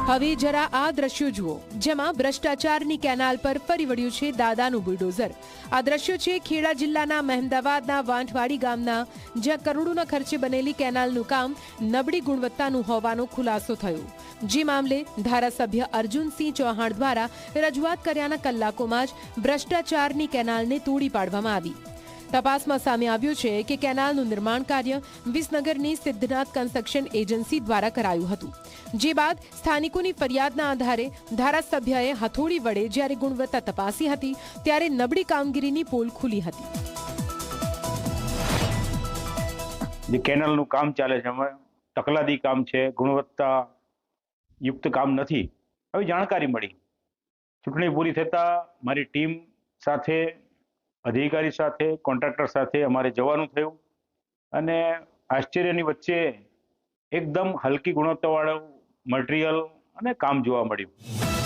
હવે જરા આ દ્રશ્યો જુઓ, જેમાં ભ્રષ્ટાચારની કેનાલ પર ફરી વળ્યું છે દાદાનું બુલડોઝર। આ દ્રશ્યો છે ખેડા જિલ્લાના મહેમદાવાદના વાંઠવાડી ગામના, જ્યાં કરોડોના ખર્ચે બનેલી કેનાલનું કામ નબળી ગુણવત્તાનું હોવાનો ખુલાસો થયો। જે મામલે ધારાસભ્ય અર્જુનસિંહ ચૌહાણ દ્વારા રજૂઆત કર્યાના કલાકોમાં જ ભ્રષ્ટાચારની કેનાલને તોડી પાડવામાં આવી। તપાસમાં સામે આવ્યું છે કે કેનાલનું નિર્માણ કાર્ય વિસનગરની સિદ્ધનાથ કન્સ્ટ્રક્શન એજન્સી દ્વારા કરાયું હતું। જે બાદ સ્થાનિકોની ફરિયાદના આધારે ધારાસભ્યએ હથોડી વડે જ્યારે ગુણવત્તા તપાસી હતી, ત્યારે નબળી કામગીરીની પોલ ખુલી હતી। જે કેનાલનું કામ ચાલે છે, એમાં તકલાદી કામ છે, ગુણવત્તા યુક્ત કામ નથી, આવી જાણકારી મળી। ચૂંટણી પૂરી થતાં મારી ટીમ સાથે, અધિકારી સાથે, કોન્ટ્રાક્ટર સાથે અમારે જવાનું થયું અને આશ્ચર્યની વચ્ચે એકદમ હલકી ગુણવત્તાવાળું મટીરિયલ અને કામ જોવા મળ્યું।